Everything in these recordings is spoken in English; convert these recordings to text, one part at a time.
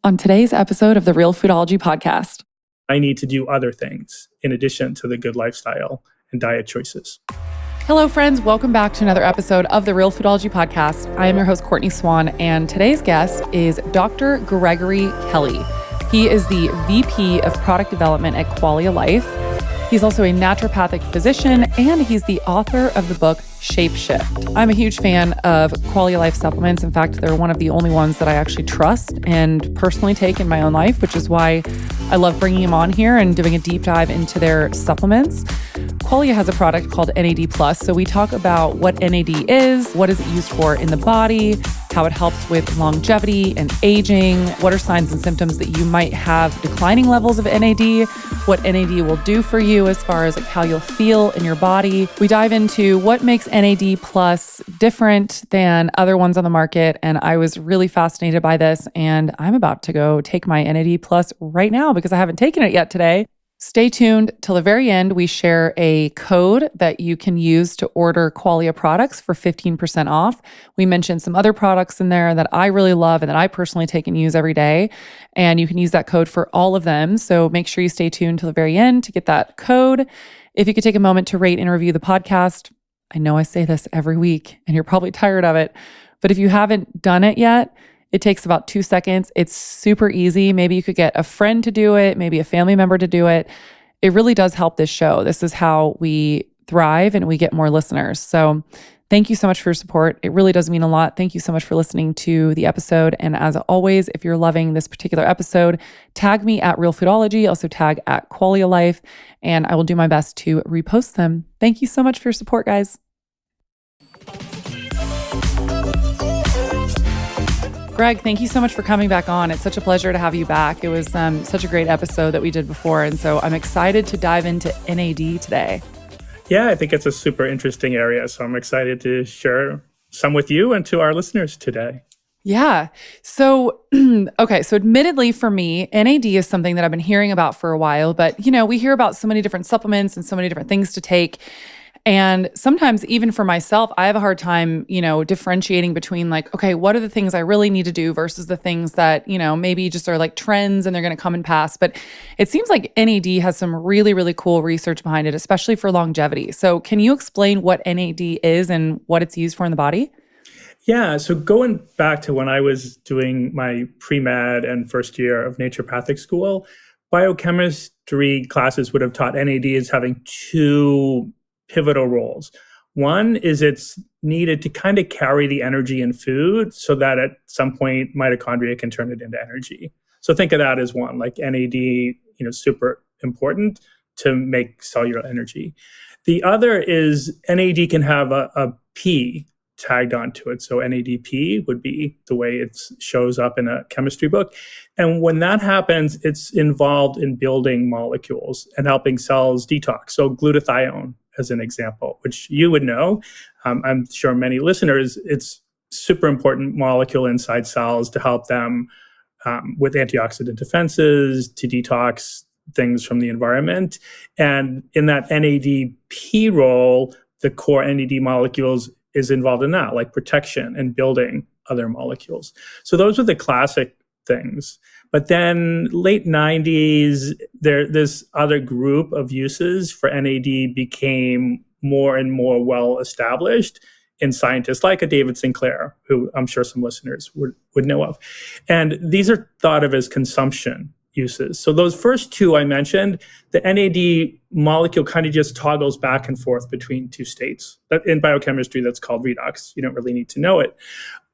on today's episode of the Realfoodology podcast. I need to do other things in addition to the good lifestyle and diet choices. Hello, friends. Welcome back to another episode of the Realfoodology podcast. I am your host, Courtney Swan, and today's guest is Dr. Gregory Kelly. He is the VP of Product Development at Qualia Life. He's also a naturopathic physician, and he's the author of the book Shapeshift. I'm a huge fan of Qualia Life supplements. In fact, they're one of the only ones that I actually trust and personally take in my own life, which is why I love bringing him on here and doing a deep dive into their supplements. Qualia has a product called NAD+. So we talk about what NAD is, what is it used for in the body, how it helps with longevity and aging, what are signs and symptoms that you might have declining levels of NAD, what NAD will do for you as far as like how you'll feel in your body. We dive into what makes NAD+ different than other ones on the market. And I was really fascinated by this. And I'm about to go take my NAD+ right now because I haven't taken it yet today. Stay tuned till the very end. We share a code that you can use to order Qualia products for 15% off. We mentioned some other products in there that I really love and that I personally take and use every day. And you can use that code for all of them. So make sure you stay tuned till the very end to get that code. If you could take a moment to rate and review the podcast. I know I say this every week and you're probably tired of it, but if you haven't done it yet, it takes about 2 seconds. It's super easy. Maybe you could get a friend to do it, maybe a family member to do it. It really does help this show. This is how we thrive and we get more listeners. So thank you so much for your support. It really does mean a lot. Thank you so much for listening to the episode. And as always, if you're loving this particular episode, tag me at Realfoodology, also tag at Qualia Life, and I will do my best to repost them. Thank you so much for your support, guys. Greg, thank you so much for coming back on. It's such a pleasure to have you back. It was such a great episode that we did before. And so I'm excited to dive into NAD today. Yeah, I think it's a super interesting area. So I'm excited to share some with you and to our listeners today. Yeah. So, okay. So admittedly for me, NAD is something that I've been hearing about for a while, but we hear about so many different supplements and so many different things to take. And sometimes even for myself, I have a hard time, differentiating between like, okay, what are the things I really need to do versus the things that, maybe just are like trends and they're going to come and pass. But it seems like NAD has some really, really cool research behind it, especially for longevity. So can you explain what NAD is and what it's used for in the body? Yeah. So going back to when I was doing my pre-med and first year of naturopathic school, biochemistry classes would have taught NAD as having two pivotal roles. One is it's needed to kind of carry the energy in food so that at some point mitochondria can turn it into energy. So think of that as one, like NAD, super important to make cellular energy. The other is NAD can have a P tagged onto it. So NADP would be the way it shows up in a chemistry book. And when that happens, it's involved in building molecules and helping cells detox. So glutathione, as an example, which you would know. I'm sure many listeners, it's super important molecule inside cells to help them with antioxidant defenses, to detox things from the environment. And in that NADP role, the core NAD molecules is involved in that, like protection and building other molecules. So those are the classic things. But then late 90s, this other group of uses for NAD became more and more well established in scientists like a David Sinclair, who I'm sure some listeners would know of. And these are thought of as consumption uses. So those first two I mentioned, the NAD molecule kind of just toggles back and forth between two states. In biochemistry, that's called redox. You don't really need to know it.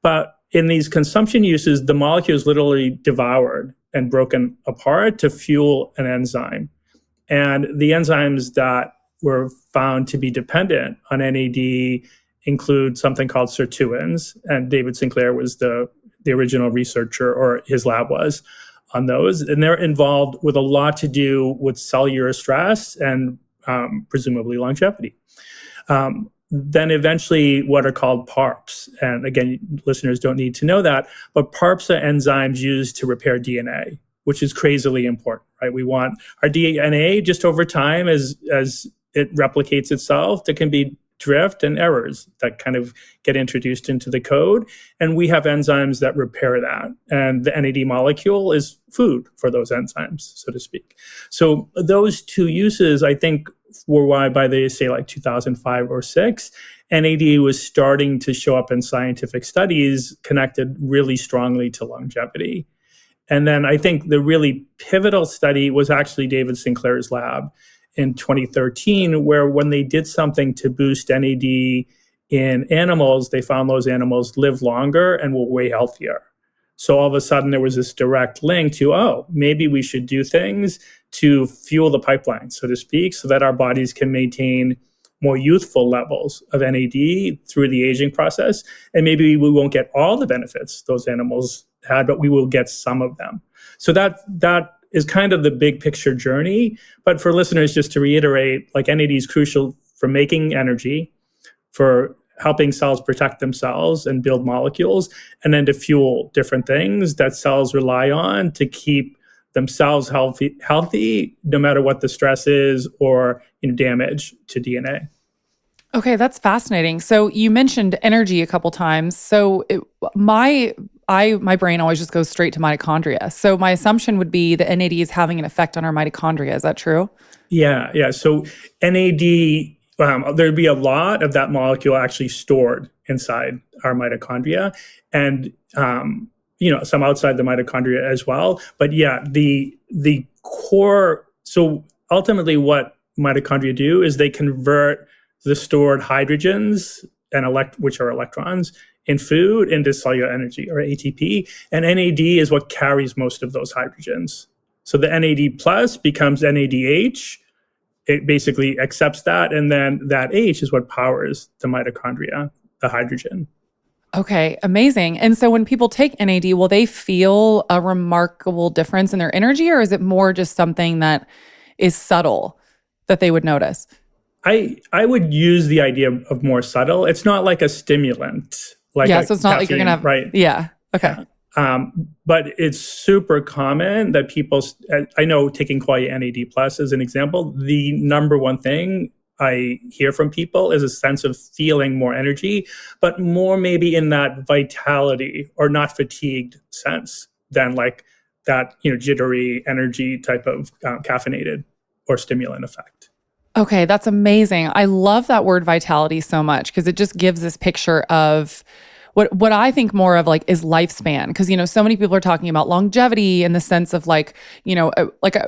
But in these consumption uses, the molecule is literally devoured and broken apart to fuel an enzyme. And the enzymes that were found to be dependent on NAD include something called sirtuins. And David Sinclair was the original researcher, or his lab was, on those. And they're involved with a lot to do with cellular stress and presumably longevity. Then eventually what are called PARPs. And again, listeners don't need to know that, but PARPs are enzymes used to repair DNA, which is crazily important, right? We want our DNA just over time as it replicates itself, there can be drift and errors that kind of get introduced into the code. And we have enzymes that repair that. And the NAD molecule is food for those enzymes, so to speak. So those two uses, I think, were why by the, say, like 2005 or 6, NAD was starting to show up in scientific studies connected really strongly to longevity. And then I think the really pivotal study was actually David Sinclair's lab in 2013, where when they did something to boost NAD in animals, they found those animals live longer and were way healthier. So all of a sudden there was this direct link to, oh, maybe we should do things to fuel the pipeline, so to speak, so that our bodies can maintain more youthful levels of NAD through the aging process. And maybe we won't get all the benefits those animals had, but we will get some of them. So that is kind of the big picture journey. But for listeners, just to reiterate, like NAD is crucial for making energy, for helping cells protect themselves and build molecules, and then to fuel different things that cells rely on to keep themselves healthy, no matter what the stress is or damage to DNA. Okay, that's fascinating. So you mentioned energy a couple times. So my brain always just goes straight to mitochondria. So my assumption would be that NAD is having an effect on our mitochondria. Is that true? Yeah. So NAD, there'd be a lot of that molecule actually stored inside our mitochondria, and some outside the mitochondria as well. But yeah, the core. So ultimately, what mitochondria do is they convert the stored hydrogens and which are electrons in food into cellular energy, or ATP. And NAD is what carries most of those hydrogens. So the NAD plus becomes NADH. It basically accepts that, and then that H is what powers the mitochondria, the hydrogen. Okay, amazing. And so when people take NAD, will they feel a remarkable difference in their energy, or is it more just something that is subtle that they would notice? I would use the idea of more subtle. It's not like a stimulant. So it's not caffeine, like you're going to have, right? Yeah. Okay. But it's super common that people, I know taking Qualia NAD Plus as an example, the number one thing I hear from people is a sense of feeling more energy, but more maybe in that vitality or not fatigued sense than like that, jittery energy type of caffeinated or stimulant effect. Okay, that's amazing. I love that word vitality so much because it just gives this picture of what I think more of like is lifespan. Because, so many people are talking about longevity in the sense of like,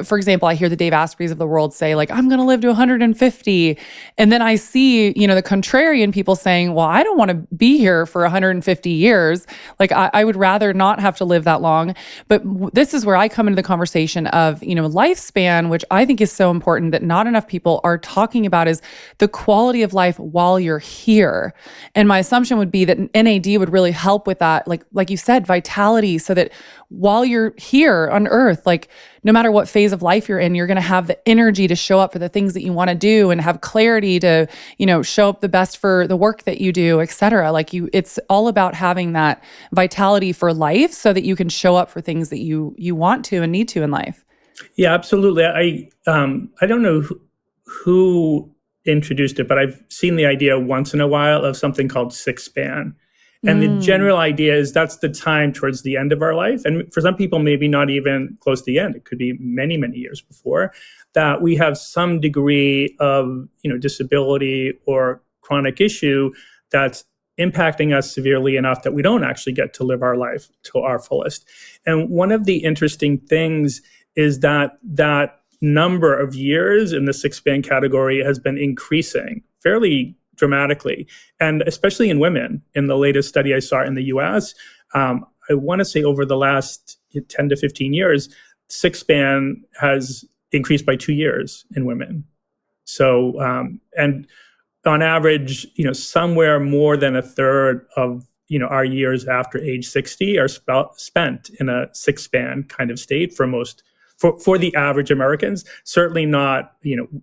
for example, I hear the Dave Aspreys of the world say like, I'm going to live to 150. And then I see, the contrarian people saying, well, I don't want to be here for 150 years. Like I would rather not have to live that long. But this is where I come into the conversation of, lifespan, which I think is so important that not enough people are talking about, is the quality of life while you're here. And my assumption would be that NAD would really help with that, like you said, vitality, so that while you're here on Earth, like no matter what phase of life you're in, you're going to have the energy to show up for the things that you want to do and have clarity to, show up the best for the work that you do, et cetera. Like it's all about having that vitality for life so that you can show up for things that you want to and need to in life. Yeah, absolutely. I don't know who introduced it, but I've seen the idea once in a while of something called six span. And the general idea is that's the time towards the end of our life. And for some people, maybe not even close to the end. It could be many, many years before that we have some degree of, disability or chronic issue that's impacting us severely enough that we don't actually get to live our life to our fullest. And one of the interesting things is that number of years in the six span category has been increasing fairly dramatically, and especially in women. In the latest study I saw in the US, I want to say over the last 10 to 15 years, six span has increased by 2 years in women. So, and on average, somewhere more than a third of, our years after age 60 are spent in a six span kind of state for the average Americans. Certainly not,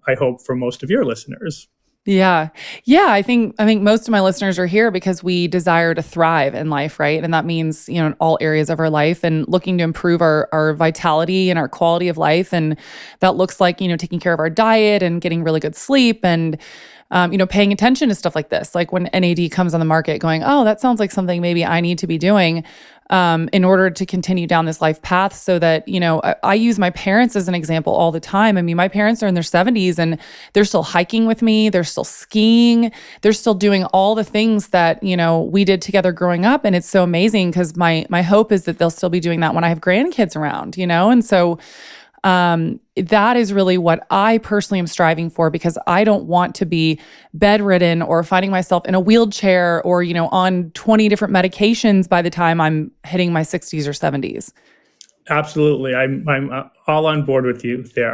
I hope for most of your listeners. Yeah. I think most of my listeners are here because we desire to thrive in life, right? And that means, in all areas of our life, and looking to improve our vitality and our quality of life. And that looks like, taking care of our diet and getting really good sleep and paying attention to stuff like this, like when NAD comes on the market going, oh, that sounds like something maybe I need to be doing in order to continue down this life path so that, I use my parents as an example all the time. I mean, my parents are in their 70s and they're still hiking with me. They're still skiing. They're still doing all the things that, we did together growing up. And it's so amazing because my hope is that they'll still be doing that when I have grandkids around, and so that is really what I personally am striving for, because I don't want to be bedridden or finding myself in a wheelchair or, on 20 different medications by the time I'm hitting my 60s or 70s. Absolutely. I'm all on board with you there.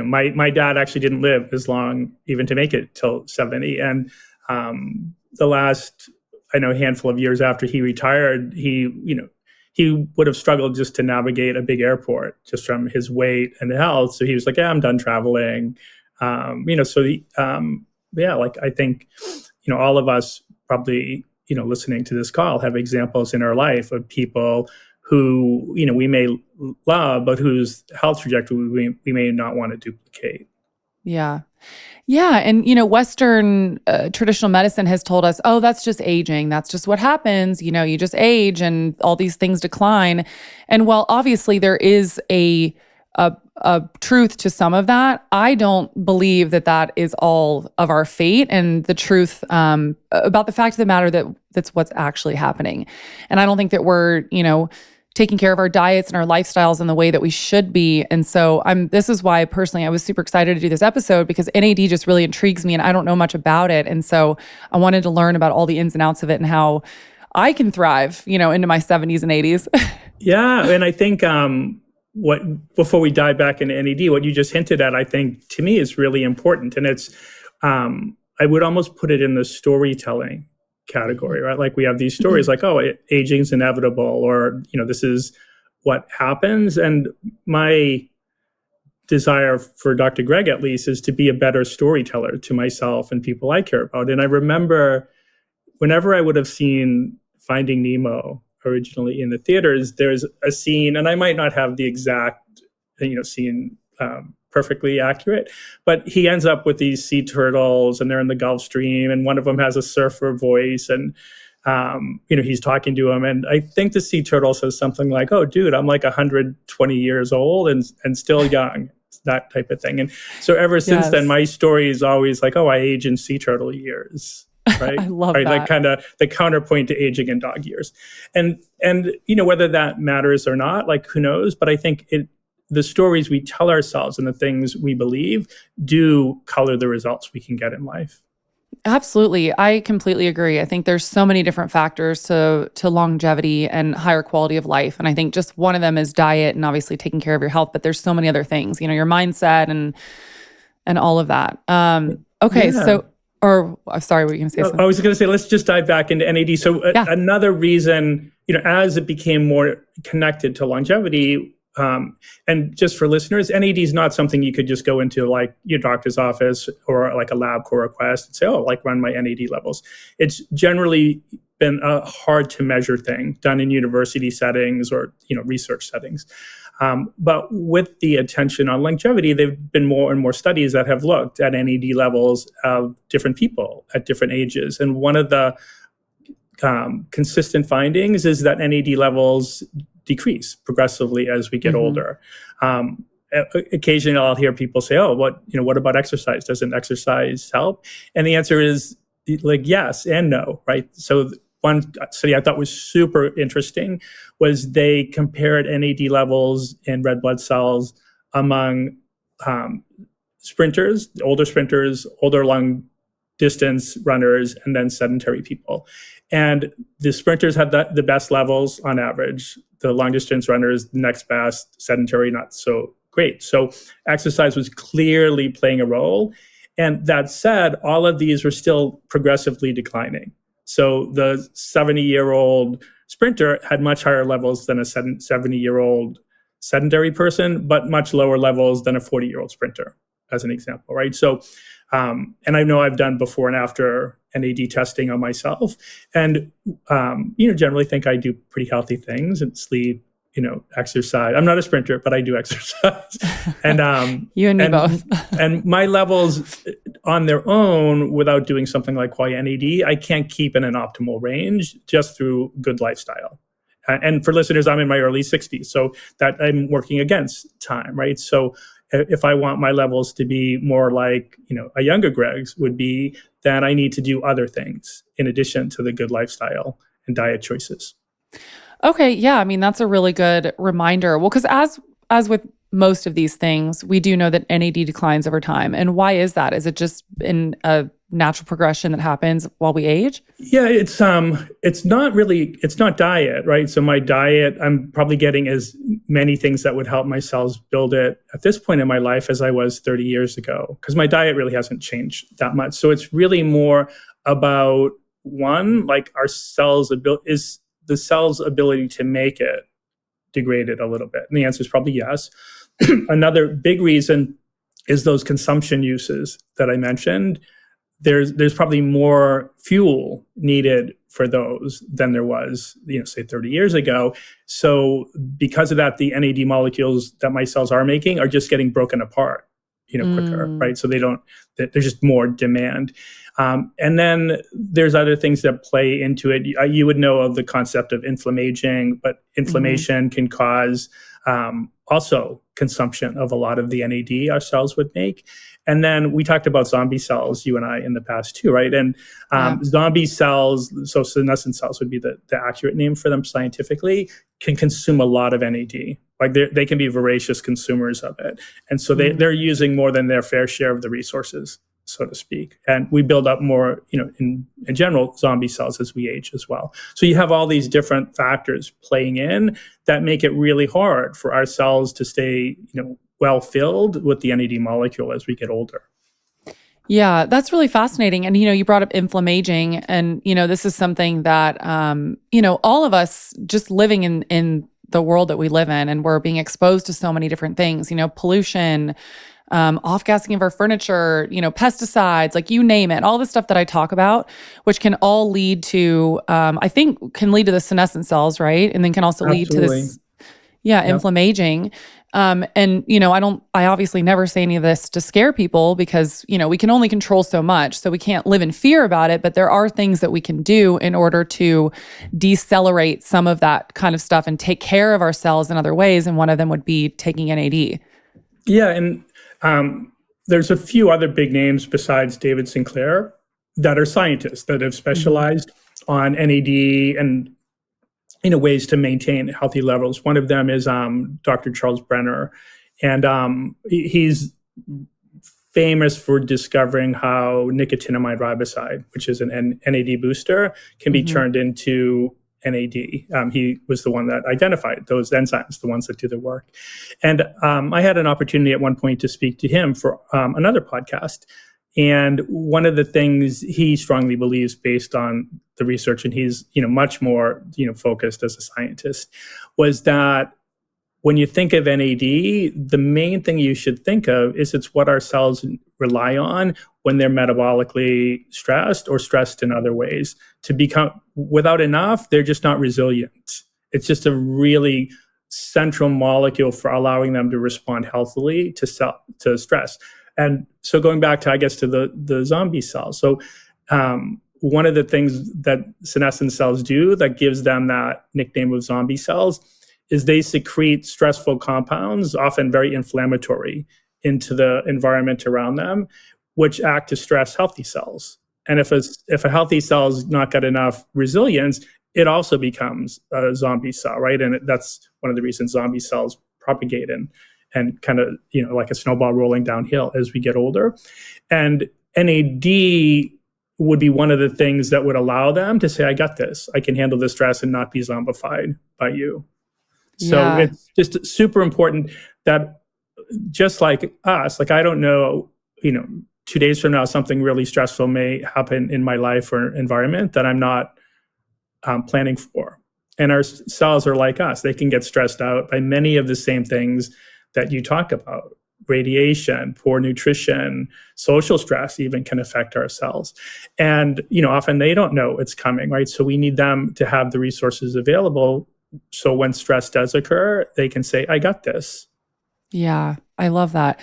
My dad actually didn't live as long even to make it till 70. And the last, handful of years after he retired, he would have struggled just to navigate a big airport just from his weight and health. So he was like, yeah, I'm done traveling. I think, all of us probably, listening to this call have examples in our life of people who, we may love, but whose health trajectory we may not want to duplicate. Yeah. Yeah. And, Western traditional medicine has told us, oh, that's just aging. That's just what happens. You just age and all these things decline. And while obviously there is a truth to some of that, I don't believe that is all of our fate and the truth about the fact of the matter that's what's actually happening. And I don't think that we're, taking care of our diets and our lifestyles in the way that we should be. And so this is why personally I was super excited to do this episode, because NAD just really intrigues me and I don't know much about it. And so I wanted to learn about all the ins and outs of it and how I can thrive, into my 70s and 80s. Yeah. And I think before we dive back into NAD, what you just hinted at, I think to me is really important. And it's, I would almost put it in the storytelling category, right? Like we have these stories like, oh, aging is inevitable, or, this is what happens. And my desire for Dr. Greg, at least, is to be a better storyteller to myself and people I care about. And I remember whenever I would have seen Finding Nemo originally in the theaters, there's a scene, and I might not have the exact, scene perfectly accurate, but he ends up with these sea turtles and they're in the Gulf Stream, and one of them has a surfer voice, and he's talking to him, and I think the sea turtle says something like, oh dude, I'm like 120 years old and still young, that type of thing. And so ever since then, my story is always like, oh, I age in sea turtle years. Right. I love that. Like kind of the counterpoint to aging in dog years. And whether that matters or not, like who knows, but I think the stories we tell ourselves and the things we believe do color the results we can get in life. Absolutely. I completely agree. I think there's so many different factors to longevity and higher quality of life. And I think just one of them is diet and obviously taking care of your health, but there's so many other things, your mindset and all of that. Okay. Yeah. So, sorry, what were you going to say? Something? I was going to say, let's just dive back into NAD. So another reason, as it became more connected to longevity, and just for listeners, NAD is not something you could just go into like your doctor's office or like a LabCorp request and say, oh, like run my NAD levels. It's generally been a hard to measure thing done in university settings or, research settings. But with the attention on longevity, there have been more and more studies that have looked at NAD levels of different people at different ages. And one of the consistent findings is that NAD levels decrease progressively as we get older. Occasionally I'll hear people say, oh, what about exercise? Doesn't exercise help? And the answer is like, yes and no, right? So one study I thought was super interesting was they compared NAD levels in red blood cells among sprinters, older long distance runners, and then sedentary people. And the sprinters had the best levels on average. The long distance runners, the next best, sedentary, not so great. So exercise was clearly playing a role. And that said, all of these were still progressively declining. So the 70-year-old sprinter had much higher levels than a 70-year-old sedentary person, but much lower levels than a 40-year-old sprinter, as an example, right? So, and I know I've done before and after NAD testing on myself, and generally think I do pretty healthy things and sleep, exercise. I'm not a sprinter, but I do exercise, and you and me both. And my levels on their own, without doing something like Qualia NAD, I can't keep in an optimal range just through good lifestyle. And for listeners, I'm in my early 60s, so that I'm working against time, right? So if I want my levels to be more like, a younger Greg's would be, then I need to do other things in addition to the good lifestyle and diet choices. Okay, yeah, I mean that's a really good reminder. Well, because as with most of these things, we do know that NAD declines over time. And why is that? Is it just in a natural progression that happens while we age? Yeah, it's not diet, right? So my diet, I'm probably getting as many things that would help my cells build it at this point in my life as I was 30 years ago, because my diet really hasn't changed that much. So it's really more about one, like is the cell's ability to make it degraded a little bit? And the answer is probably yes. Another big reason is those consumption uses that I mentioned. There's probably more fuel needed for those than there was, say 30 years ago. So because of that, the NAD molecules that my cells are making are just getting broken apart, quicker, right? So there's just more demand. And then there's other things that play into it. You would know of the concept of inflammaging, but inflammation can cause also consumption of a lot of the NAD our cells would make. And then we talked about zombie cells, you and I, in the past too, right? And zombie cells, so senescent cells would be the accurate name for them scientifically, can consume a lot of NAD. Like they can be voracious consumers of it. And so they're using more than their fair share of the resources, so to speak. And we build up more, in general, zombie cells as we age as well. So you have all these different factors playing in that make it really hard for our cells to stay, well filled with the NAD molecule as we get older. Yeah, that's really fascinating. And, you brought up inflammaging, and, this is something that, all of us just living in the world that we live in, and we're being exposed to so many different things, pollution, off-gassing of our furniture, pesticides, like you name it, all the stuff that I talk about, which can all lead to, I think can lead to the senescent cells, right? And then can also lead to this, inflammaging. And, I obviously never say any of this to scare people because, we can only control so much. So we can't live in fear about it, but there are things that we can do in order to decelerate some of that kind of stuff and take care of our cells in other ways. And one of them would be taking NAD. Yeah. And there's a few other big names besides David Sinclair that are scientists that have specialized on NAD and ways to maintain healthy levels. One of them is Dr. Charles Brenner, and he's famous for discovering how nicotinamide riboside, which is an NAD booster, can be turned into NAD. He was the one that identified those enzymes, the ones that do the work. And I had an opportunity at one point to speak to him for another podcast. And one of the things he strongly believes, based on the research, and he's much more focused as a scientist, was that when you think of NAD, the main thing you should think of is it's what our cells rely on when they're metabolically stressed or stressed in other ways. To become, without enough, they're just not resilient. It's just a really central molecule for allowing them to respond healthily to stress. And so going back to, I guess, to the zombie cells. So one of the things that senescent cells do that gives them that nickname of zombie cells is they secrete stressful compounds, often very inflammatory, into the environment around them, which act to stress healthy cells. And if a healthy cell's not got enough resilience, it also becomes a zombie cell, right? And that's one of the reasons zombie cells propagate and kind of, like a snowball rolling downhill as we get older. And NAD would be one of the things that would allow them to say, I got this. I can handle this stress and not be zombified by you. So it's just super important that, just like us, like I don't know, 2 days from now, something really stressful may happen in my life or environment that I'm not planning for. And our cells are like us. They can get stressed out by many of the same things that you talk about. Radiation, poor nutrition, social stress even can affect our cells. And, often they don't know it's coming, right? So we need them to have the resources available. So when stress does occur, they can say, I got this. Yeah, I love that.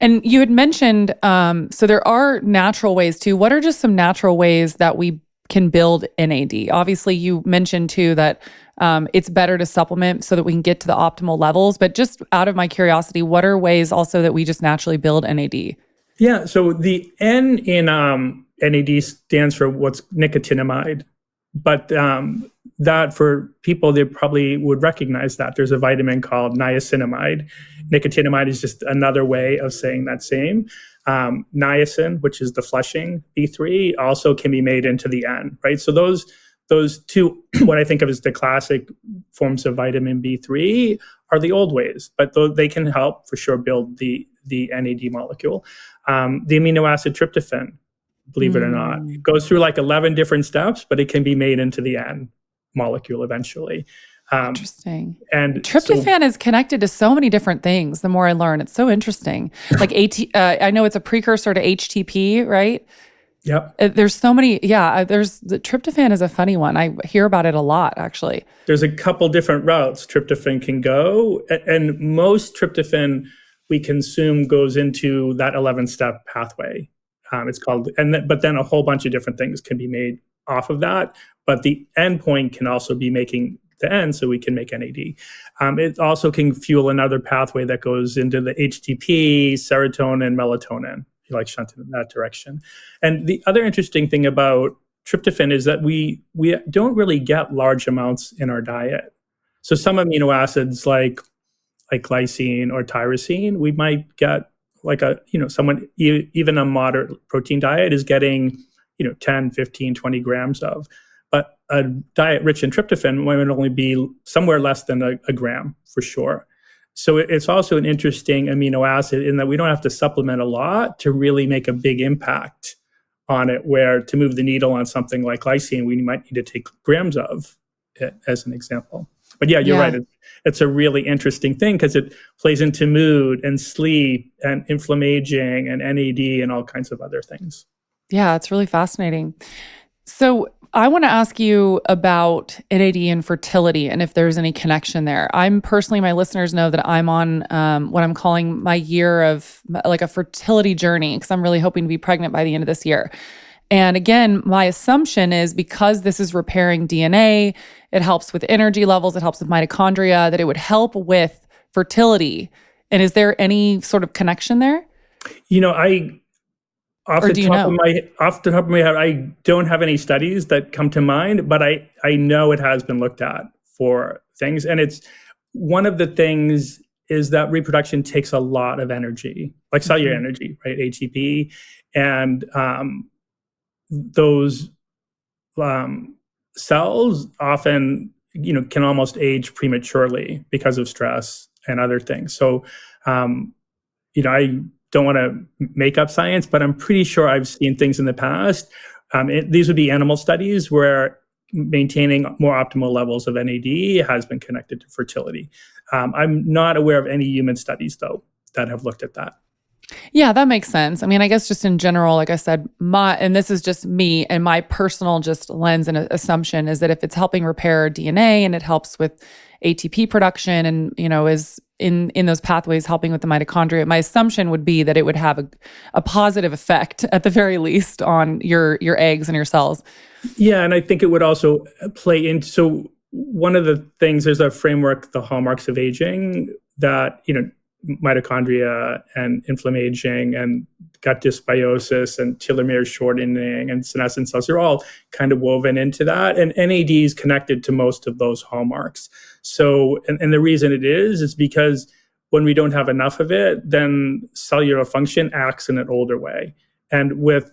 And you had mentioned, so there are natural ways too. What are just some natural ways that we can build NAD? Obviously, you mentioned too that it's better to supplement so that we can get to the optimal levels. But just out of my curiosity, what are ways also that we just naturally build NAD? Yeah, so the N in NAD stands for what's nicotinamide, but that for people, they probably would recognize that. There's a vitamin called niacinamide. Nicotinamide is just another way of saying that same. Niacin, which is the flushing B3, also can be made into the N, right? So those two, what I think of as the classic forms of vitamin B3 are the old ways, but they can help for sure build the NAD molecule. The amino acid tryptophan, believe it or not, it goes through like 11 different steps, but it can be made into the N molecule eventually. Interesting. And Tryptophan is connected to so many different things. The more I learn, it's so interesting. Like I know it's a precursor to HTP, right? Yep. There's so many. Yeah, there's the tryptophan is a funny one. I hear about it a lot, actually. There's a couple different routes tryptophan can go, and most tryptophan we consume goes into that 11-step pathway. It's called, but then a whole bunch of different things can be made off of that. But the end point can also be making the N, so we can make NAD. It also can fuel another pathway that goes into the HTP, serotonin, melatonin. You like shunted in that direction. And the other interesting thing about tryptophan is that we don't really get large amounts in our diet. So some amino acids like glycine or tyrosine, we might get like someone, even a moderate protein diet is getting 10, 15, 20 grams of. But a diet rich in tryptophan might only be somewhere less than a gram for sure. So it's also an interesting amino acid in that we don't have to supplement a lot to really make a big impact on it, where to move the needle on something like glycine, we might need to take grams of it, as an example. But yeah, you're right. It's a really interesting thing because it plays into mood and sleep and inflammaging and NAD and all kinds of other things. Yeah, it's really fascinating. So I want to ask you about NAD and fertility and if there's any connection there. I'm personally, my listeners know that I'm on what I'm calling my year of like a fertility journey because I'm really hoping to be pregnant by the end of this year. And again, my assumption is because this is repairing DNA, it helps with energy levels, it helps with mitochondria, that it would help with fertility. And is there any sort of connection there? Off the top of my head, I don't have any studies that come to mind, but I know it has been looked at for things. And it's one of the things is that reproduction takes a lot of energy, like cellular energy, right? ATP. And those cells often, can almost age prematurely because of stress and other things. So, I don't want to make up science, but I'm pretty sure I've seen things in the past. These would be animal studies where maintaining more optimal levels of NAD has been connected to fertility. I'm not aware of any human studies, though, that have looked at that. Yeah, that makes sense. I mean, I guess just in general, like I said, and this is just me and my personal just lens and assumption is that if it's helping repair DNA and it helps with ATP production and, is in those pathways helping with the mitochondria, my assumption would be that it would have a positive effect at the very least on your eggs and your cells. Yeah, and I think it would also play into, so one of the things, there's a framework, the hallmarks of aging, that, mitochondria and inflammaging and gut dysbiosis and telomere shortening and senescent cells are all kind of woven into that. And NAD is connected to most of those hallmarks. So, and the reason it is because when we don't have enough of it, then cellular function acts in an older way. And with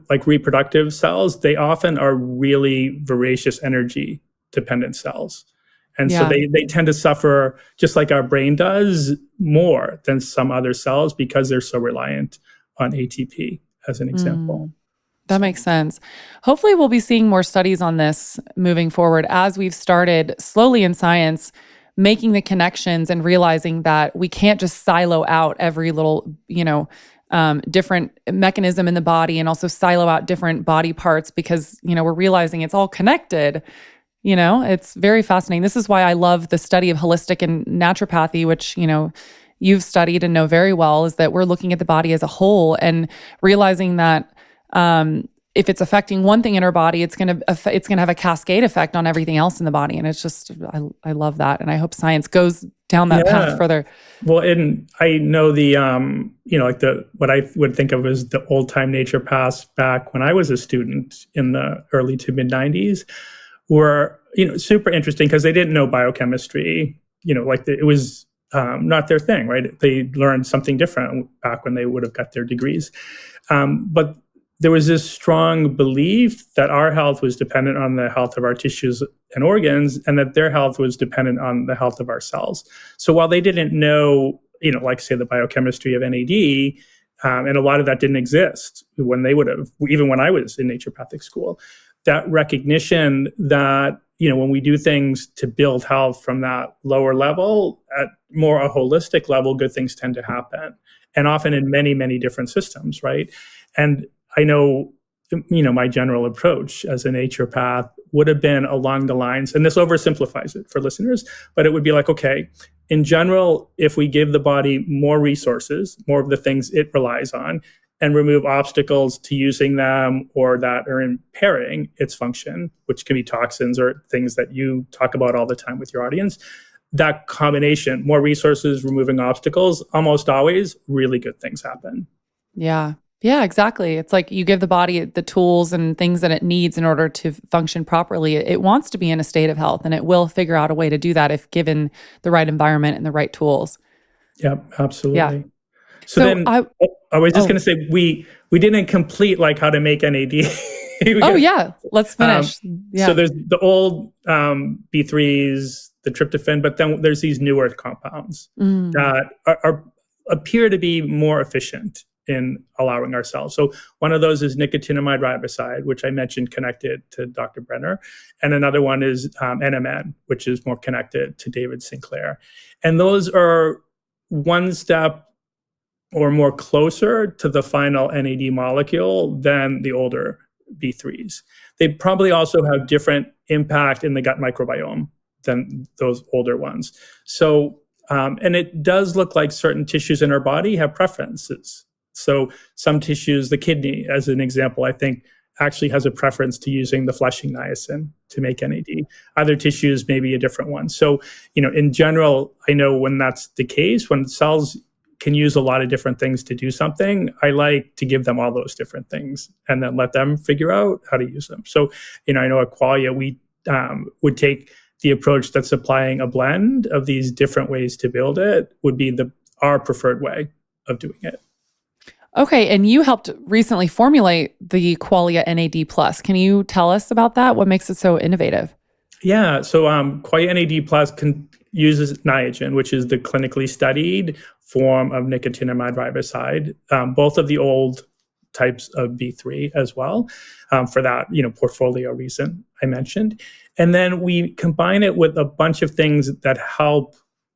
like reproductive cells, they often are really voracious energy dependent cells. And so they tend to suffer, just like our brain does, more than some other cells because they're so reliant on ATP, as an example. That makes sense. Hopefully we'll be seeing more studies on this moving forward as we've started slowly in science, making the connections and realizing that we can't just silo out every little, different mechanism in the body and also silo out different body parts because, we're realizing it's all connected. It's very fascinating. This is why I love the study of holistic and naturopathy, which, you've studied and know very well, is that we're looking at the body as a whole and realizing that if it's affecting one thing in our body, it's going to have a cascade effect on everything else in the body. And it's just, I love that. And I hope science goes down that path further. Well, and I know what I would think of as the old time naturopaths back when I was a student in the early to mid 90s were, super interesting because they didn't know biochemistry, it was not their thing, right? They learned something different back when they would have got their degrees. But there was this strong belief that our health was dependent on the health of our tissues and organs, and that their health was dependent on the health of our cells. So while they didn't know, like say the biochemistry of NAD, and a lot of that didn't exist when they would have, even when I was in naturopathic school, that recognition that, when we do things to build health from that lower level, at more a holistic level, good things tend to happen. And often in many, many different systems, right? And I know, my general approach as a naturopath would have been along the lines, and this oversimplifies it for listeners, but it would be like, okay, in general, if we give the body more resources, more of the things it relies on, and remove obstacles to using them or that are impairing its function, which can be toxins or things that you talk about all the time with your audience, that combination, more resources, removing obstacles, almost always really good things happen. Yeah. Yeah, exactly. It's like you give the body the tools and things that it needs in order to function properly. It wants to be in a state of health, and it will figure out a way to do that if given the right environment and the right tools. Yeah, absolutely. Yeah. So then I was just going to say, we didn't complete like how to make NAD. Let's finish. So there's the old B3s, the tryptophan, but then there's these newer compounds that appear to be more efficient in allowing our cells. So one of those is nicotinamide riboside, which I mentioned connected to Dr. Brenner. And another one is NMN, which is more connected to David Sinclair. And those are one step or more closer to the final NAD molecule than the older B3s. They probably also have different impact in the gut microbiome than those older ones. So, and it does look like certain tissues in our body have preferences. So some tissues, the kidney, as an example, I think actually has a preference to using the flushing niacin to make NAD. Other tissues, maybe a different one. So, in general, I know when that's the case, when cells can use a lot of different things to do something, I like to give them all those different things and then let them figure out how to use them. So, I know at Qualia, we would take the approach that's applying a blend of these different ways to build it would be our preferred way of doing it. Okay, and you helped recently formulate the Qualia NAD Plus. Can you tell us about that? What makes it so innovative? Yeah, so Qualia NAD Plus uses Niagen, which is the clinically studied form of nicotinamide riboside, both of the old types of B3 as well, for that portfolio reason I mentioned. And then we combine it with a bunch of things that help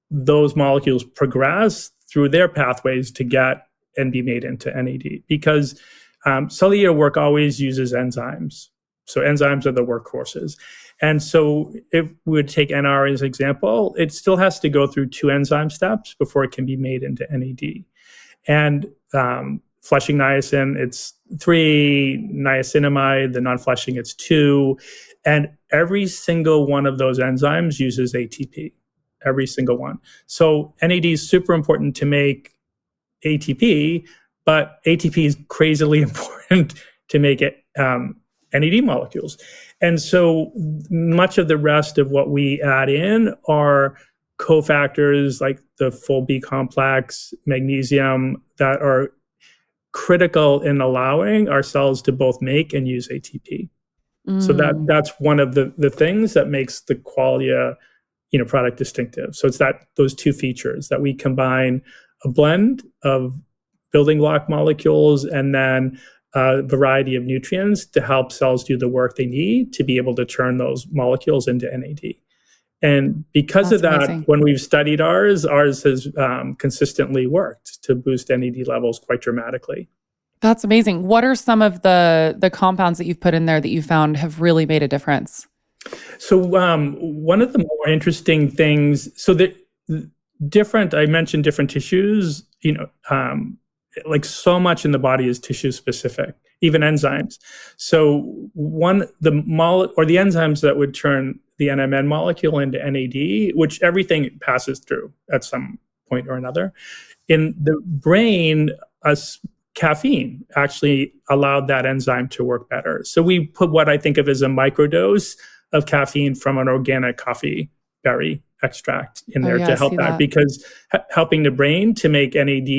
those molecules progress through their pathways to get and be made into NAD, because cellular work always uses enzymes. So enzymes are the workhorses. And so if we would take NR as an example, it still has to go through 2 enzyme steps before it can be made into NAD. And flushing niacin, it's 3, niacinamide, the non-flushing, it's 2. And every single one of those enzymes uses ATP, every single one. So NAD is super important to make ATP, but ATP is crazily important to make it NAD molecules. And so much of the rest of what we add in are cofactors like the full B complex, magnesium, that are critical in allowing our cells to both make and use ATP. So that's one of the things that makes the Qualia product distinctive. So it's those 2 features that we combine a blend of building block molecules and then a variety of nutrients to help cells do the work they need to be able to turn those molecules into NAD. And because That's of that, amazing. When we've studied ours has consistently worked to boost NAD levels quite dramatically. That's amazing. What are some of the compounds that you've put in there that you found have really made a difference? So one of the more interesting things, so the different, I mentioned different tissues, like so much in the body is tissue specific, even enzymes. So the enzymes that would turn the NMN molecule into NAD, which everything passes through at some point or another. In the brain, caffeine actually allowed that enzyme to work better. So we put what I think of as a microdose of caffeine from an organic coffee berry extract in there to help that, because helping the brain to make NAD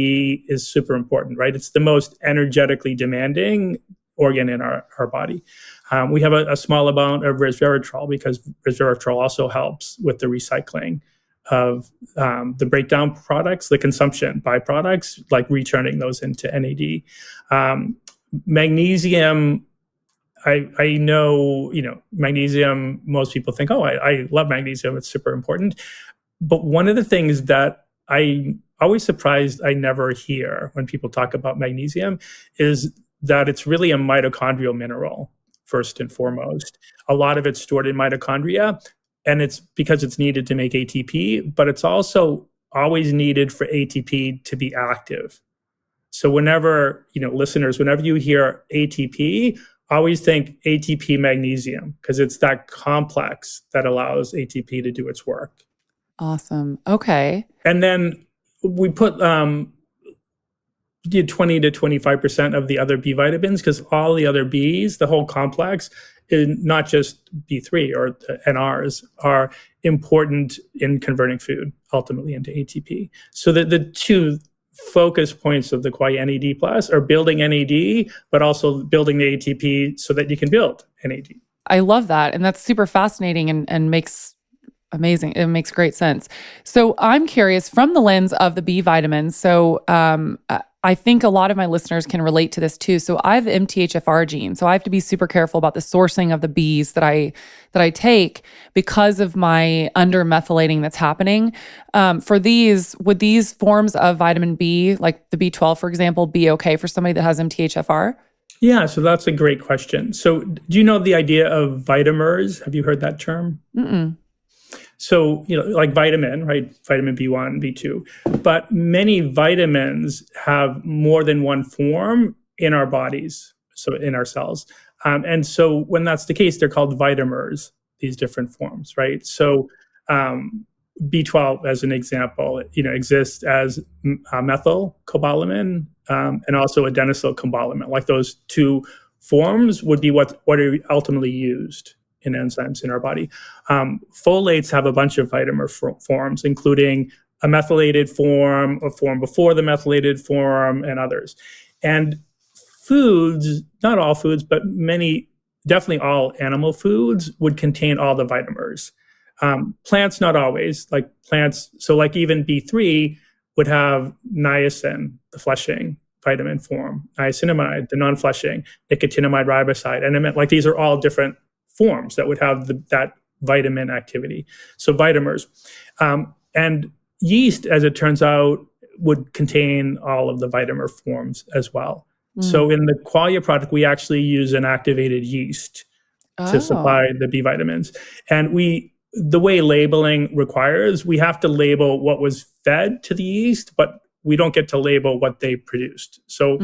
is super important, right? It's the most energetically demanding organ in our body. We have a small amount of resveratrol because resveratrol also helps with the recycling of the breakdown products, the consumption byproducts, like returning those into NAD. Magnesium, I know, magnesium, most people think, oh, I love magnesium, it's super important. But one of the things that I'm always surprised I never hear when people talk about magnesium is that it's really a mitochondrial mineral, first and foremost. A lot of it's stored in mitochondria, and it's because it's needed to make ATP, but it's also always needed for ATP to be active. So whenever, listeners, whenever you hear ATP, always think ATP magnesium, because it's that complex that allows ATP to do its work. Awesome. Okay. And then we put 20 to 25% of the other B vitamins, because all the other Bs, the whole complex, not just B3 or the NRs, are important in converting food ultimately into ATP. So the two focus points of the Qualia NAD Plus are building NAD, but also building the ATP so that you can build NAD. I love that. And that's super fascinating and makes amazing. It makes great sense. So I'm curious from the lens of the B vitamins. So I think a lot of my listeners can relate to this too. So I have the MTHFR gene. So I have to be super careful about the sourcing of the Bs that I take because of my undermethylating that's happening. Would these forms of vitamin B, like the B12, for example, be okay for somebody that has MTHFR? Yeah, so that's a great question. So do you know the idea of vitamers? Have you heard that term? Mm-mm. So, like vitamin, right? Vitamin B1, B2. But many vitamins have more than one form in our bodies, so in our cells. And so when that's the case, they're called vitamers, these different forms, right? So B12, as an example, exists as methylcobalamin and also adenosylcobalamin. Like those two forms would be what are ultimately used in enzymes in our body. Folates have a bunch of vitamin forms, including a methylated form, a form before the methylated form, and others. And foods, not all foods, but many, definitely all animal foods would contain all the vitamins. Plants, not always. Like plants, so like even B3 would have niacin, the fleshing vitamin form, niacinamide, the non-fleshing, nicotinamide riboside, and like these are all different forms that would have that vitamin activity. So vitamins. And yeast, as it turns out, would contain all of the vitamin forms as well. So in the Qualia product, we actually use an activated yeast to supply the B vitamins. And the way labeling requires, we have to label what was fed to the yeast, but we don't get to label what they produced. So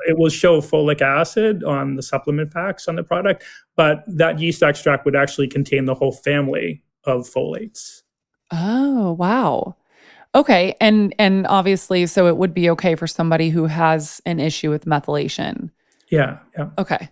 it will show folic acid on the supplement packs on the product, but that yeast extract would actually contain the whole family of folates. Oh, wow. Okay. And obviously, so it would be okay for somebody who has an issue with methylation. Yeah. Okay.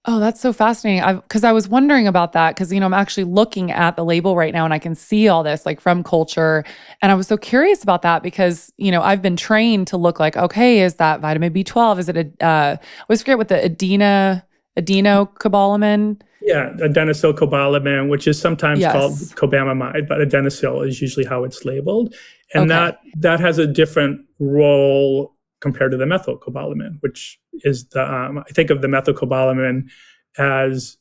Oh, that's so fascinating. Because I was wondering about that because, I'm actually looking at the label right now and I can see all this like from culture. And I was so curious about that because, I've been trained to look like, okay, is that vitamin B12? Is it I always forget what the adenocobalamin? Yeah, adenosylcobalamin, which is sometimes called cobamamide, but adenosyl is usually how it's labeled. And that has a different role compared to the methylcobalamin, which is I think of the methylcobalamin as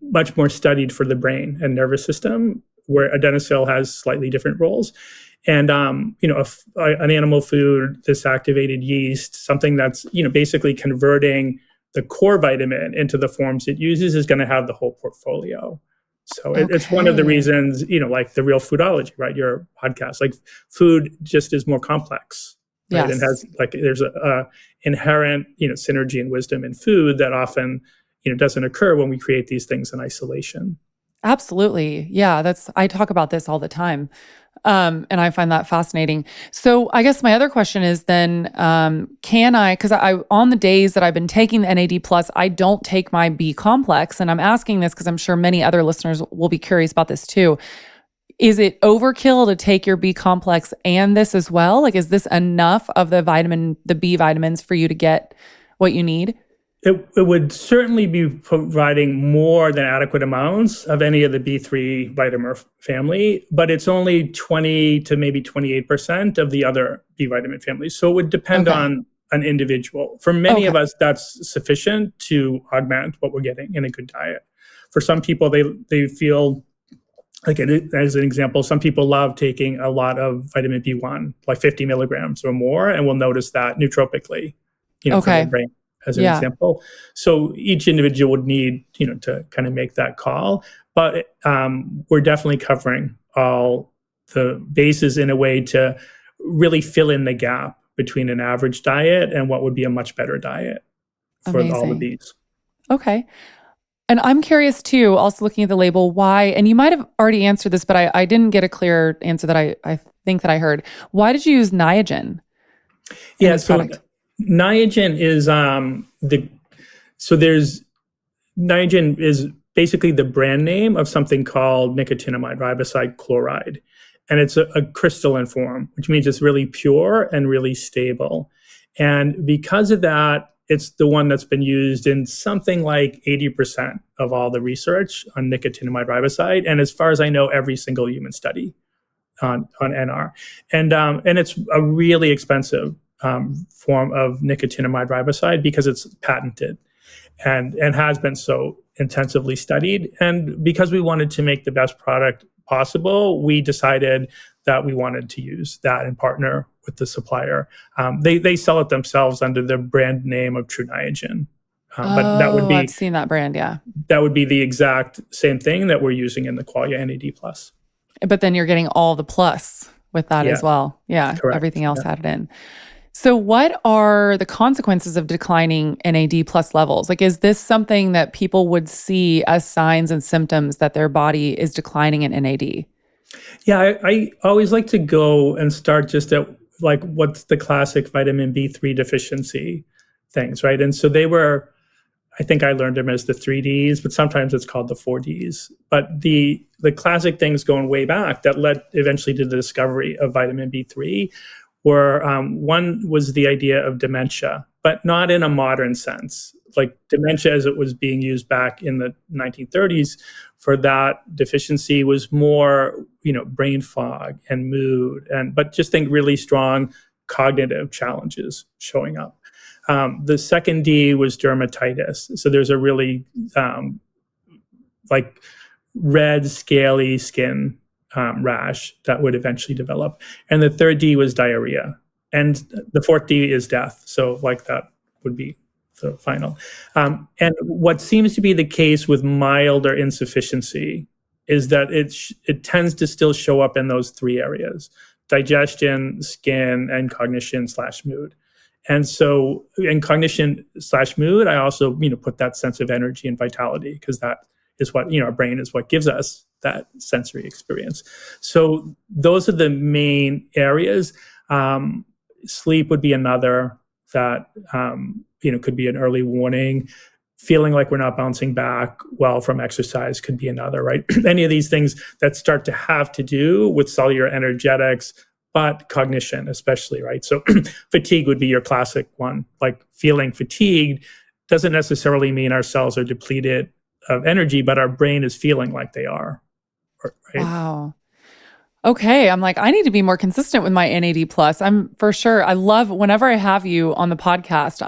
much more studied for the brain and nervous system, where adenosyl has slightly different roles. And an animal food, this activated yeast, something that's basically converting the core vitamin into the forms it uses, is going to have the whole portfolio. So it's one of the reasons, like the Realfoodology, right? Your podcast, like food just is more complex, right? And has there's a inherent, synergy and wisdom in food that often, doesn't occur when we create these things in isolation. Absolutely. Yeah, I talk about this all the time. And I find that fascinating. So I guess my other question is then, because on the days that I've been taking the NAD plus, I don't take my B complex. And I'm asking this because I'm sure many other listeners will be curious about this too. Is it overkill to take your B complex and this as well? Like, is this enough of the B vitamins for you to get what you need? It would certainly be providing more than adequate amounts of any of the B3 vitamin family, but it's only 20 to maybe 28% of the other B vitamin families. So it would depend on an individual. For many of us, that's sufficient to augment what we're getting in a good diet. For some people, they feel like, as an example, some people love taking a lot of vitamin B1, like 50 milligrams or more, and will notice that nootropically, for their brain, as an example. So each individual would need, to kind of make that call. But we're definitely covering all the bases in a way to really fill in the gap between an average diet and what would be a much better diet for all of these. Okay. And I'm curious too, also looking at the label, why, and you might have already answered this, but I didn't get a clear answer that I think that I heard. Why did you use Niagen? Niagen is Niagen is basically the brand name of something called nicotinamide riboside chloride. And it's a crystalline form, which means it's really pure and really stable. And because of that, it's the one that's been used in something like 80% of all the research on nicotinamide riboside. And as far as I know, every single human study on NR. And it's a really expensive form of nicotinamide riboside because it's patented and has been so intensively studied. And because we wanted to make the best product possible, we decided that we wanted to use that and partner with the supplier. They sell it themselves under the brand name of True Niagen. But that would be, I've seen that brand, yeah. That would be the exact same thing that we're using in the Qualia NAD+. But then you're getting all the plus with that as well. Yeah, correct. Everything else added in. So what are the consequences of declining NAD plus levels? Like, is this something that people would see as signs and symptoms that their body is declining in NAD? Yeah, I always like to go and start just at like what's the classic vitamin B3 deficiency things, right? And so I think I learned them as the 3Ds, but sometimes it's called the 4Ds. But the classic things going way back that led eventually to the discovery of vitamin B3 were, one was the idea of dementia, but not in a modern sense. Like dementia as it was being used back in the 1930s for that deficiency was more, brain fog and mood, but just think really strong cognitive challenges showing up. The second D was dermatitis. So there's a really like red, scaly skin rash that would eventually develop. And the third D was diarrhea. And the fourth D is death. So like that would be the final. And what seems to be the case with milder insufficiency is that it tends to still show up in those three areas: digestion, skin, and cognition/mood. And so in cognition/mood, I also, put that sense of energy and vitality, because that is what, our brain is what gives us that sensory experience. So those are the main areas. Sleep would be another that, could be an early warning. Feeling like we're not bouncing back well from exercise could be another, right? Any of these things that start to have to do with cellular energetics, but cognition especially, right? So fatigue would be your classic one. Like feeling fatigued doesn't necessarily mean our cells are depleted of energy, but our brain is feeling like they are. Right? Wow. Okay. I'm like, I need to be more consistent with my NAD plus. I'm for sure. I love whenever I have you on the podcast,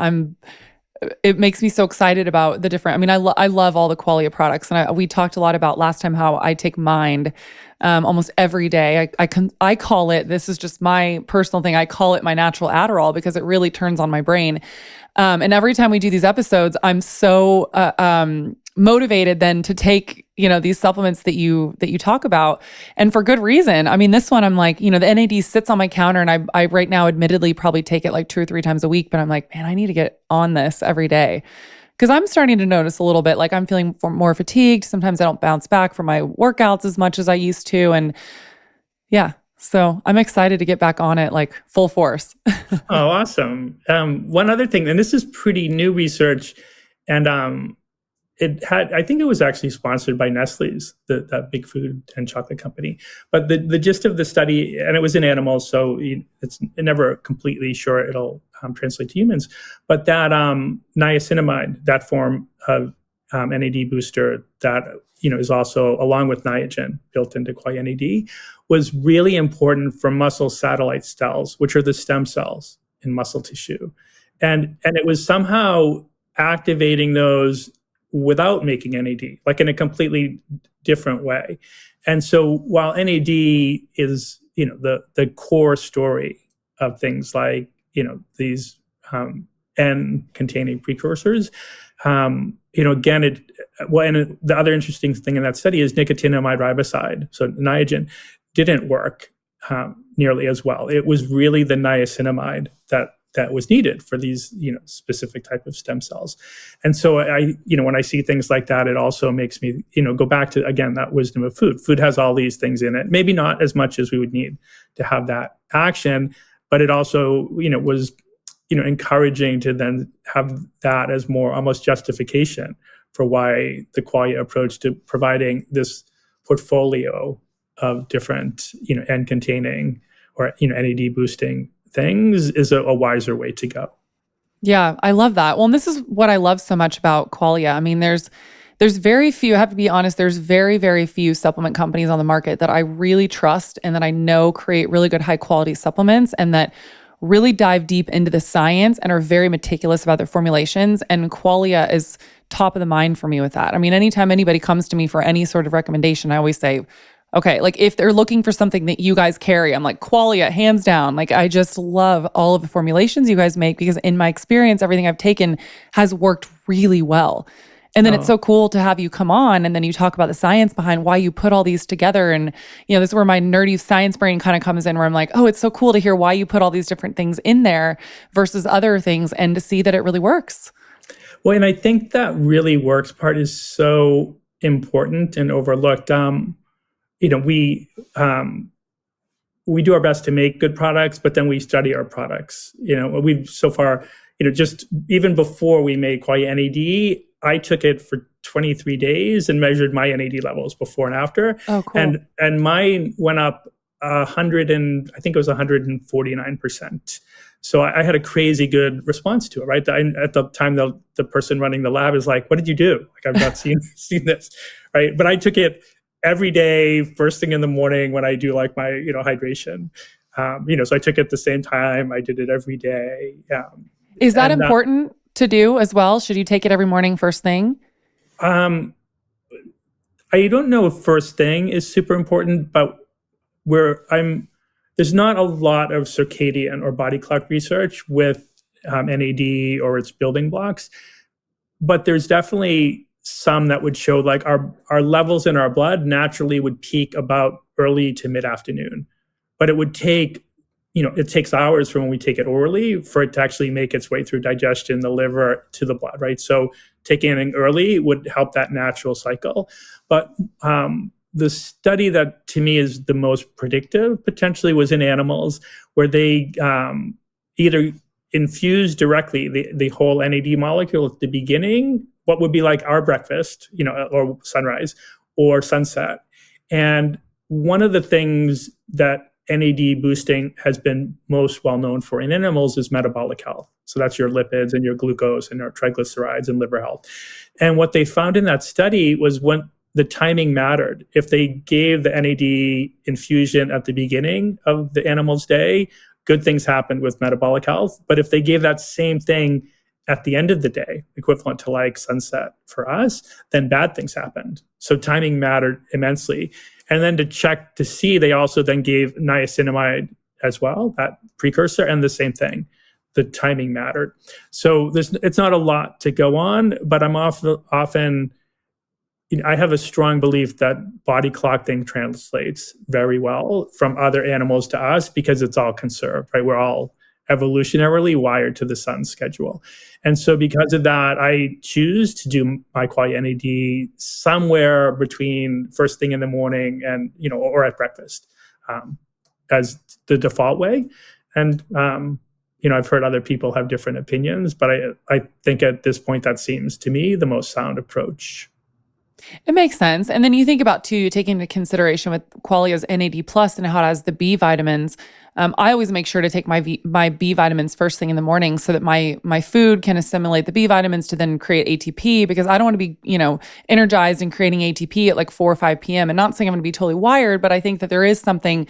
it makes me so excited about the different, I love all the Qualia products. And we talked a lot about last time how I take Mind almost every day. I call it, this is just my personal thing, I call it my natural Adderall because it really turns on my brain. And every time we do these episodes, I'm so motivated then to take, these supplements that you talk about, and for good reason. I mean, this one, I'm like, the NAD sits on my counter, and I right now admittedly probably take it like 2 or 3 times a week, but I'm like, man, I need to get on this every day. Because I'm starting to notice a little bit, like I'm feeling more fatigued. Sometimes I don't bounce back from my workouts as much as I used to. And yeah, so I'm excited to get back on it like full force. Oh, awesome. One other thing, and this is pretty new research, and I think it was actually sponsored by Nestle's, that big food and chocolate company. But the gist of the study, and it was in animals, so it's never completely sure it'll translate to humans, but that niacinamide, that form of NAD booster that is also, along with Niagen, built into Qualia NAD, was really important for muscle satellite cells, which are the stem cells in muscle tissue. And it was somehow activating those without making NAD, like in a completely different way. And so while NAD is, the core story of things like, these N-containing precursors, again, and the other interesting thing in that study is nicotinamide riboside, so Niagen, didn't work nearly as well. It was really the niacinamide that was needed for these, specific type of stem cells. And so when I see things like that, it also makes me, go back to, again, that wisdom of food. Food has all these things in it, maybe not as much as we would need to have that action, but it also, was, encouraging to then have that as more almost justification for why the Qualia approach to providing this portfolio of different, N-containing or, NAD boosting things is a wiser way to go. Yeah, I love that. Well, and this is what I love so much about Qualia. I mean, there's very few, I have to be honest, there's very, very few supplement companies on the market that I really trust and that I know create really good high quality supplements and that really dive deep into the science and are very meticulous about their formulations. And Qualia is top of the mind for me with that. I mean, anytime anybody comes to me for any sort of recommendation, I always say, okay, like if they're looking for something that you guys carry, I'm like, Qualia, hands down. Like I just love all of the formulations you guys make because in my experience, everything I've taken has worked really well. And then it's so cool to have you come on and then you talk about the science behind why you put all these together. And, this is where my nerdy science brain kind of comes in where I'm like, oh, it's so cool to hear why you put all these different things in there versus other things and to see that it really works. Well, and I think that really works part is so important and overlooked. We do our best to make good products, but then we study our products. We've so far, just even before we made Qualia NAD, I took it for 23 days and measured my NAD levels before and after. Oh, cool. And mine went up 100 and I think it was 149%. So I had a crazy good response to it, right? At the time, the person running the lab is like, what did you do? Like, I've not seen this, right? But I took it every day, first thing in the morning when I do like my, hydration. So I took it at the same time. I did it every day. Is that important to do as well? Should you take it every morning first thing? I don't know if first thing is super important, but there's not a lot of circadian or body clock research with NAD or its building blocks, but there's definitely some that would show like our levels in our blood naturally would peak about early to mid-afternoon, but it would take, it takes hours from when we take it orally for it to actually make its way through digestion, the liver to the blood, right? So taking it early would help that natural cycle. But the study that to me is the most predictive potentially was in animals where they either infuse directly the whole NAD molecule at the beginning, what would be like our breakfast, or sunrise or sunset. And one of the things that NAD boosting has been most well known for in animals is metabolic health. So that's your lipids and your glucose and your triglycerides and liver health. And what they found in that study was when the timing mattered. If they gave the NAD infusion at the beginning of the animal's day, good things happened with metabolic health. But if they gave that same thing at the end of the day, equivalent to like sunset for us, then bad things happened. So timing mattered immensely. And then to check to see, they also then gave niacinamide as well, that precursor, and the same thing. The timing mattered. So it's not a lot to go on, but I'm often I have a strong belief that body clock thing translates very well from other animals to us because it's all conserved, right? We're all evolutionarily wired to the sun schedule. And so because of that, I choose to do my Qualia NAD somewhere between first thing in the morning and, or at breakfast as the default way. And, I've heard other people have different opinions, but I think at this point that seems to me the most sound approach. It makes sense. And then you think about too, taking into consideration with Qualia's NAD plus and how it has the B vitamins. I always make sure to take my B vitamins first thing in the morning so that my food can assimilate the B vitamins to then create ATP, because I don't want to be, energized and creating ATP at like 4 or 5 p.m. And not saying I'm going to be totally wired, but I think that there is something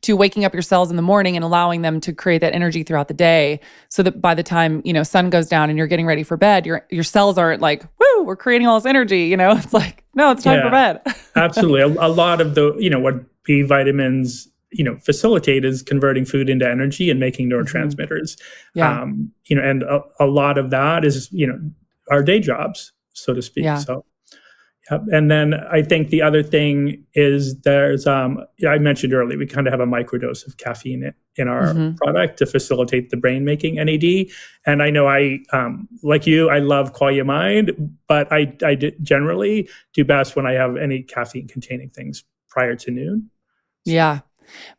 to waking up your cells in the morning and allowing them to create that energy throughout the day, so that by the time, sun goes down and you're getting ready for bed, your cells aren't like, woo, we're creating all this energy, it's like, no, it's time for bed. Absolutely. A lot of the, what B vitamins, facilitate is converting food into energy and making neurotransmitters. Yeah. And a lot of that is, our day jobs, so to speak. Yeah. So, and then I think the other thing is there's, I mentioned earlier, we kind of have a microdose of caffeine in our product to facilitate the brain making NAD. And I know like you, I love Qualia Mind, but I generally do best when I have any caffeine containing things prior to noon. Yeah.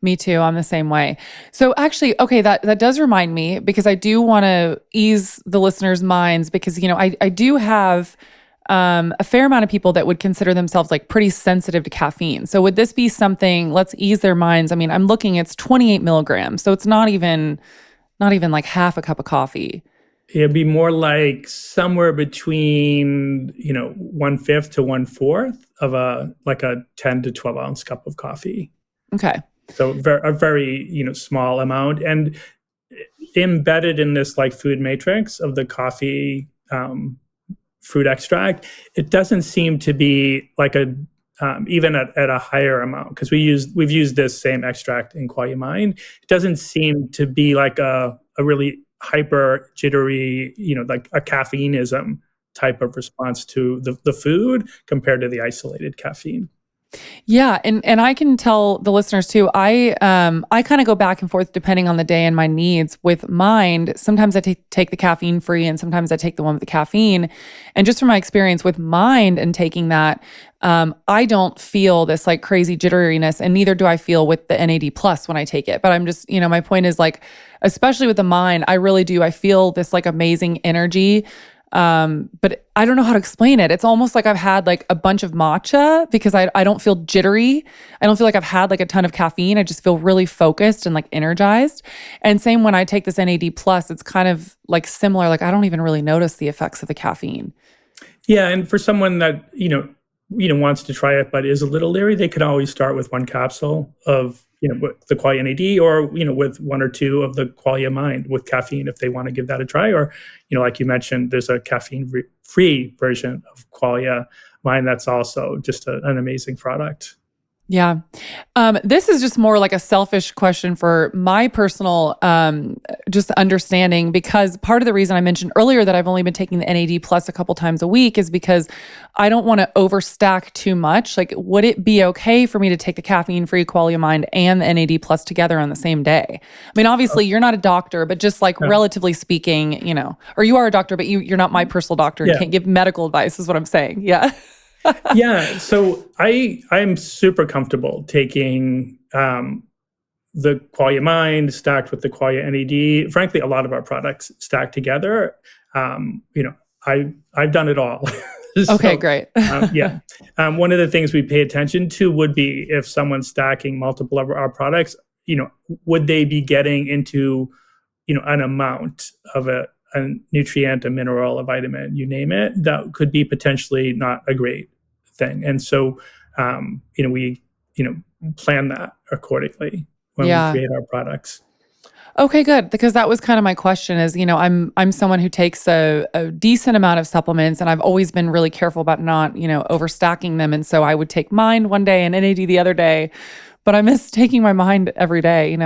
Me too. I'm the same way. So actually, okay, that does remind me, because I do want to ease the listeners' minds, because, I do have a fair amount of people that would consider themselves like pretty sensitive to caffeine. So would this be something, let's ease their minds. I mean, I'm looking, it's 28 milligrams. So it's not even like half a cup of coffee. It'd be more like somewhere between, 1/5 to 1/4 of a 10 to 12 ounce cup of coffee. Okay. So a very, small amount, and embedded in this like food matrix of the coffee, fruit extract, it doesn't seem to be like even at a higher amount, because we've used this same extract in Qualia Mind. It doesn't seem to be like a really hyper jittery, like a caffeineism type of response to the food compared to the isolated caffeine. Yeah. And I can tell the listeners too, I kind of go back and forth depending on the day and my needs. With Mind, sometimes I take the caffeine free and sometimes I take the one with the caffeine. And just from my experience with Mind and taking that, I don't feel this like crazy jitteriness, and neither do I feel with the NAD plus when I take it. But I'm just, my point is like, especially with the Mind, I really do. I feel this like amazing energy. But I don't know how to explain it. It's almost like I've had like a bunch of matcha, because I don't feel jittery. I don't feel like I've had like a ton of caffeine. I just feel really focused and like energized. And same when I take this NAD plus, it's kind of like similar. Like I don't even really notice the effects of the caffeine. Yeah. And for someone that, wants to try it, but is a little leery, they could always start with one capsule of, with the Qualia NAD, or, with 1 or 2 of the Qualia Mind with caffeine if they want to give that a try. Or, like you mentioned, there's a caffeine-free version of Qualia Mind that's also just an amazing product. Yeah. This is just more like a selfish question for my personal just understanding, because part of the reason I mentioned earlier that I've only been taking the NAD plus a couple times a week is because I don't want to overstack too much. Like, would it be okay for me to take the caffeine-free Qualia Mind and the NAD plus together on the same day? I mean, obviously you're not a doctor, but just like relatively speaking, or you are a doctor, but you're not my personal doctor and can't give medical advice is what I'm saying. Yeah. Yeah, so I'm super comfortable taking the Qualia Mind stacked with the Qualia NAD. Frankly, a lot of our products stacked together. I've done it all. Okay, great. One of the things we pay attention to would be if someone's stacking multiple of our products, would they be getting into, an amount of a nutrient, a mineral, a vitamin, you name it, that could be potentially not a great thing. And so, we, plan that accordingly when we create our products. Okay, good. Because that was kind of my question is, I'm someone who takes a decent amount of supplements, and I've always been really careful about not, overstacking them. And so I would take Mind one day and NAD the other day, but I miss taking my Mind every day. It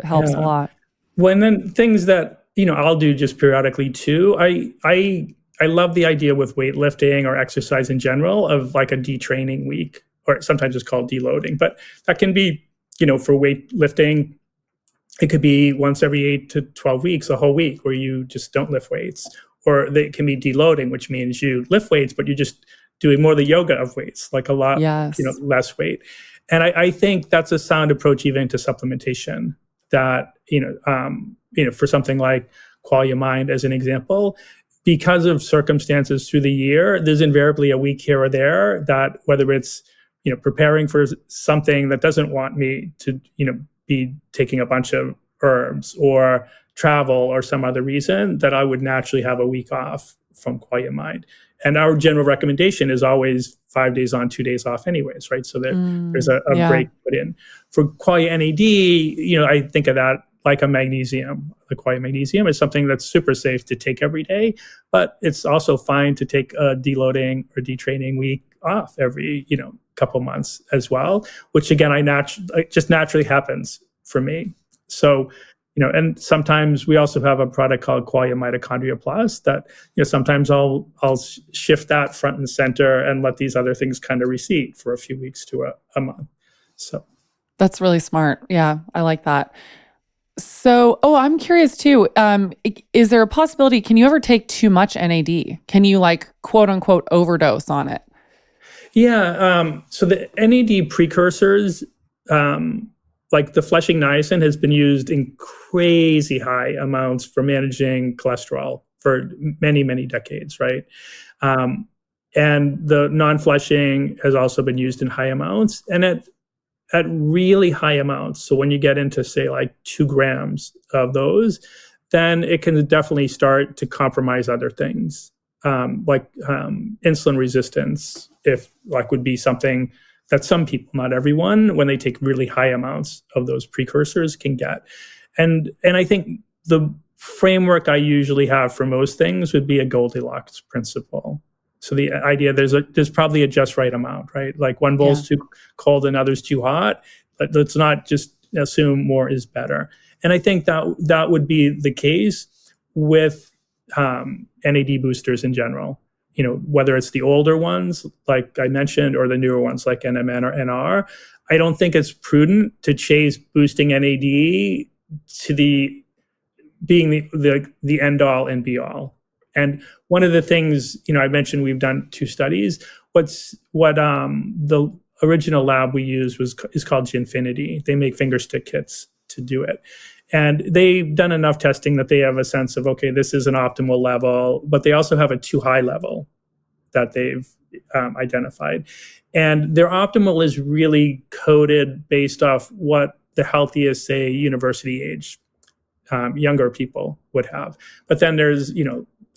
helps a lot. When then things that, I'll do just periodically too, I I love the idea with weightlifting or exercise in general of like a detraining week, or sometimes it's called deloading. But that can be, for weightlifting, it could be once every 8 to 12 weeks, a whole week where you just don't lift weights. Or they can be deloading, which means you lift weights, but you're just doing more the yoga of weights, like a lot, Yes. less weight. And I think that's a sound approach even to supplementation that, for something like Qualia Mind as an example, because of circumstances through the year, there's invariably a week here or there that whether it's, preparing for something that doesn't want me to, be taking a bunch of herbs or travel or some other reason, that I would naturally have a week off from Qualia Mind. And our general recommendation is always 5 days on, 2 days off anyways, right? So there's a break put in. For Qualia NAD, I think of that like a magnesium. The Qualia magnesium is something that's super safe to take every day, but it's also fine to take a deloading or detraining week off every, couple months as well, which again, just naturally happens for me. So, and sometimes we also have a product called Qualia Mitochondrial Plus that, sometimes I'll shift that front and center and let these other things kind of recede for a few weeks to a month. So that's really smart. Yeah, I like that. So, I'm curious too. Is there a possibility, can you ever take too much NAD? Can you quote unquote overdose on it? Yeah. So the NAD precursors, like the Flushing niacin, has been used in crazy high amounts for managing cholesterol for many, many decades, right? And the non-flushing has also been used in high amounts and at really high amounts. So when you get into, say, 2 grams of those, then it can definitely start to compromise other things, like insulin resistance, would be something that some people, not everyone, when they take really high amounts of those precursors can get. And I think the framework I usually have for most things would be a Goldilocks principle. So the idea there's probably a just right amount, right? Like one bowl's too cold and others too hot, but let's not just assume more is better. And I think that would be the case with NAD boosters in general. Whether it's the older ones, like I mentioned, or the newer ones like NMN or NR, I don't think it's prudent to chase boosting NAD to being the end all and be all. And one of the things, I mentioned we've done 2 studies. What the original lab we used is called Ginfinity. They make finger stick kits to do it. And they've done enough testing that they have a sense of, okay, this is an optimal level, but they also have a too high level that they've identified. And their optimal is really coded based off what the healthiest, say, university age younger people would have. But then there's,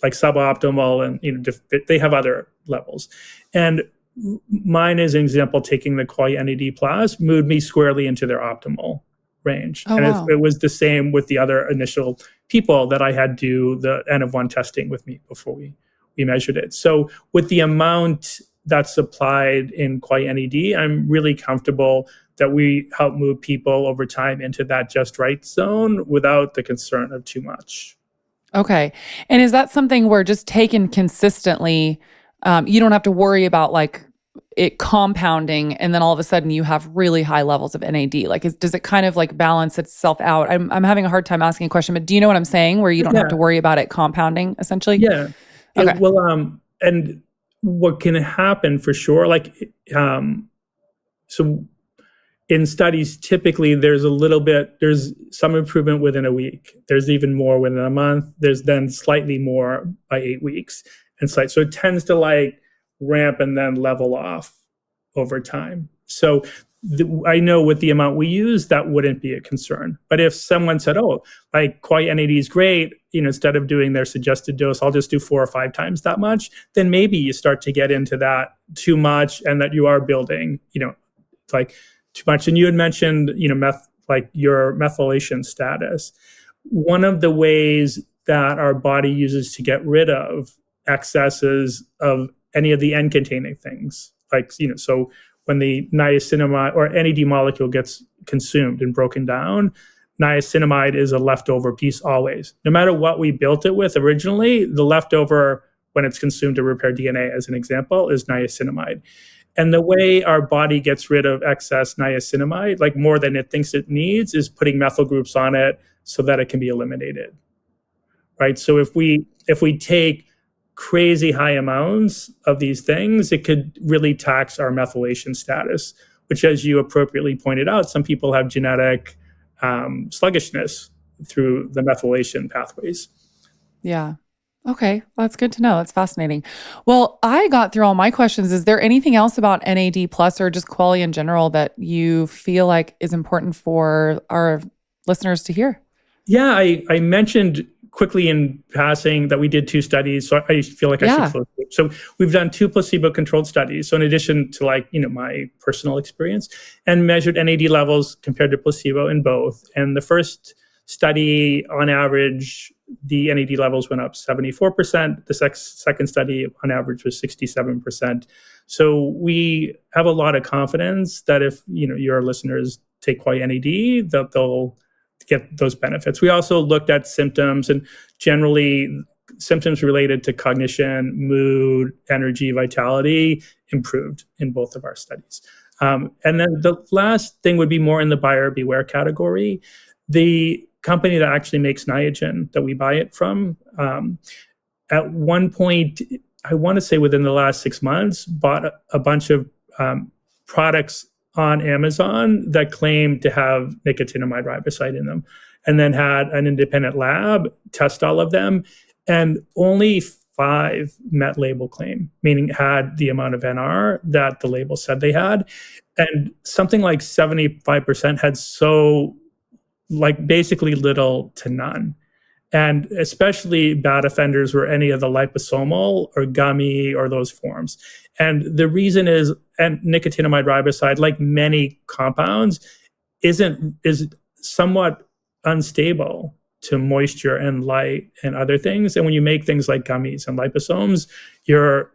like suboptimal and, they have other levels. And mine is an example, taking the Qualia NAD Plus moved me squarely into their optimal range. Oh, and wow. it was the same with the other initial people that I had do the N of 1 testing with me before we measured it. So with the amount that's applied in Qualia NAD, I'm really comfortable that we help move people over time into that just right zone without the concern of too much. Okay. And is that something where just taken consistently, you don't have to worry about it compounding and then all of a sudden you have really high levels of NAD? Does it kind of balance itself out? I'm having a hard time asking a question, but do you know what I'm saying? Where you don't have to worry about it compounding essentially? Yeah. Okay. Well, and what can happen for sure, so in studies, typically there's some improvement within a week. There's even more within a month. There's then slightly more by 8 weeks. And so it tends to ramp and then level off over time. So I know with the amount we use, that wouldn't be a concern. But if someone said, Qualia NAD is great, instead of doing their suggested dose, I'll just do 4 or 5 times that much, then maybe you start to get into that too much and that you are building, too much. And you had mentioned, your methylation status. One of the ways that our body uses to get rid of excesses of any of the N-containing things, so when the niacinamide or NAD molecule gets consumed and broken down, niacinamide is a leftover piece always. No matter what we built it with originally, the leftover, when it's consumed to repair DNA, as an example, is niacinamide. And the way our body gets rid of excess niacinamide, like more than it thinks it needs, is putting methyl groups on it so that it can be eliminated, right? So if we take crazy high amounts of these things, it could really tax our methylation status, which, as you appropriately pointed out, some people have genetic sluggishness through the methylation pathways. Yeah. Okay. Well, that's good to know. That's fascinating. Well, I got through all my questions. Is there anything else about NAD plus or just Qualia in general that you feel like is important for our listeners to hear? Yeah, I mentioned quickly in passing that we did 2 studies. So I feel like I should close it. So we've done 2 placebo-controlled studies. So in addition to my personal experience, and measured NAD levels compared to placebo in both. And the first study, on average, the NAD levels went up 74%. The second study, on average, was 67%. So we have a lot of confidence that if your listeners take Qualia NAD, that they'll get those benefits. We also looked at symptoms, and generally symptoms related to cognition, mood, energy, vitality improved in both of our studies. And then the last thing would be more in the buyer beware category. The company that actually makes Niagen, that we buy it from, at one point, I want to say within the last 6 months, bought a bunch of products on Amazon that claimed to have nicotinamide riboside in them, and then had an independent lab test all of them, and only 5 met label claim, meaning had the amount of NR that the label said they had, and something like 75% had basically little to none. And especially bad offenders were any of the liposomal or gummy or those forms. And the reason is, and nicotinamide riboside, like many compounds, is somewhat unstable to moisture and light and other things. And when you make things like gummies and liposomes, you're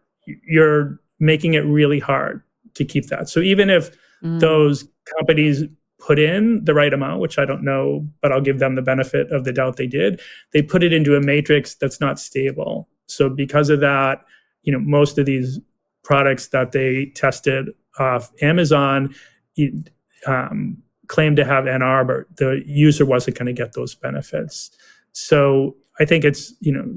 making it really hard to keep that. So even if those companies put in the right amount, which I don't know, but I'll give them the benefit of the doubt they put it into a matrix that's not stable. So because of that, most of these products that they tested off Amazon claimed to have NR, but the user wasn't going to get those benefits. So I think it's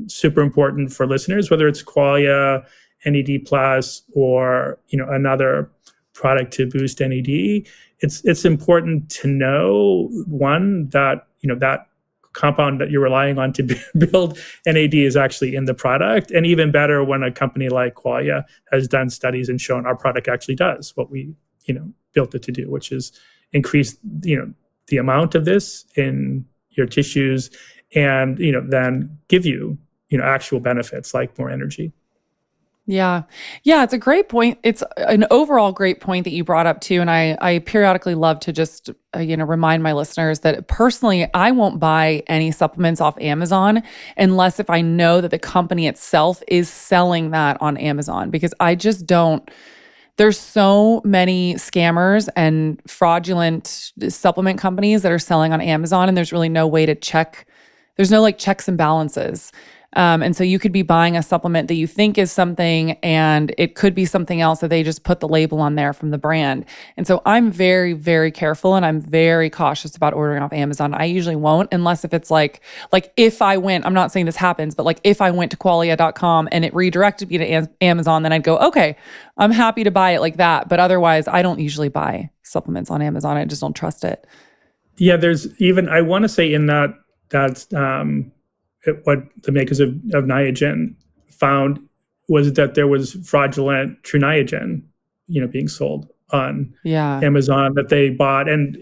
super important for listeners, whether it's Qualia, NAD plus, or another product to boost NAD. It's important to know, one, that that compound that you're relying on to build NAD is actually in the product, and even better when a company like Qualia has done studies and shown our product actually does what we built it to do, which is increase the amount of this in your tissues, and then give you actual benefits like more energy. Yeah. Yeah. It's a great point. It's an overall great point that you brought up too. And I periodically love to just, remind my listeners that personally, I won't buy any supplements off Amazon unless if I know that the company itself is selling that on Amazon, because I just don't. There's so many scammers and fraudulent supplement companies that are selling on Amazon, and there's really no way to check. There's no checks and balances. And so you could be buying a supplement that you think is something, and it could be something else that they just put the label on there from the brand. And so I'm very, very careful, and I'm very cautious about ordering off Amazon. I usually won't unless if it's like if I went, I'm not saying this happens, but if I went to qualia.com and it redirected me to Amazon, then I'd go, okay, I'm happy to buy it like that. But otherwise, I don't usually buy supplements on Amazon. I just don't trust it. Yeah, there's even, I want to say in that's what the makers of Niagen found was that there was fraudulent True Niagen, being sold on Amazon that they bought. And,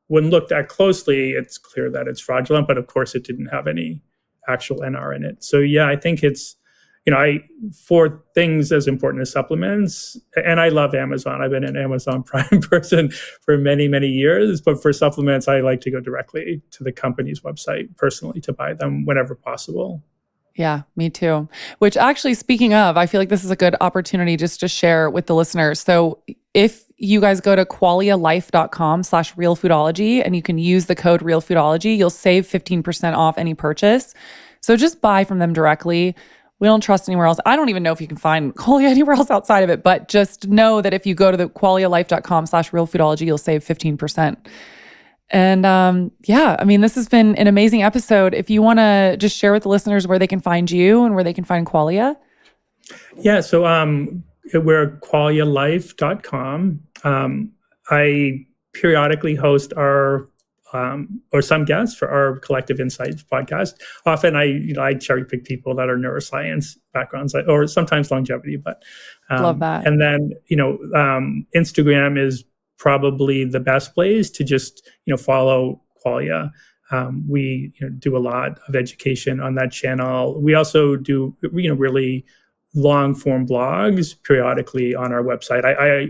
when looked at closely, it's clear that it's fraudulent, but of course it didn't have any actual NR in it. So yeah, I think it's, for things as important as supplements, and I love Amazon. I've been an Amazon Prime person for many, many years, but for supplements, I like to go directly to the company's website personally to buy them whenever possible. Yeah, me too. Which actually, speaking of, I feel like this is a good opportunity just to share with the listeners. So if you guys go to qualialife.com/realfoodology and you can use the code realfoodology, you'll save 15% off any purchase. So just buy from them directly. We don't trust anywhere else. I don't even know if you can find Qualia anywhere else outside of it, but just know that if you go to the qualialife.com/realfoodology, you'll save 15%. And this has been an amazing episode. If you want to just share with the listeners where they can find you and where they can find Qualia. Yeah, so we're at qualialife.com. I periodically host our or some guests for our Collective Insights podcast. Often I cherry pick people that are neuroscience backgrounds or sometimes longevity, but love that. And then, Instagram is probably the best place to just, follow Qualia. We do a lot of education on that channel. We also do, really long form blogs periodically on our website. I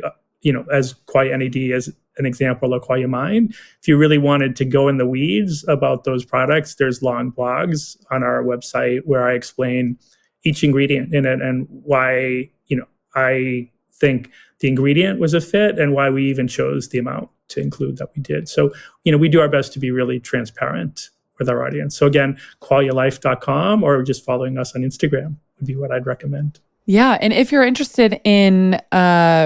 as Qualia NAD as an example of Qualia Mind, if you really wanted to go in the weeds about those products, there's long blogs on our website where I explain each ingredient in it and why, I think the ingredient was a fit and why we even chose the amount to include that we did. So, we do our best to be really transparent with our audience. So again, qualialife.com or just following us on Instagram would be what I'd recommend. Yeah. And if you're interested in,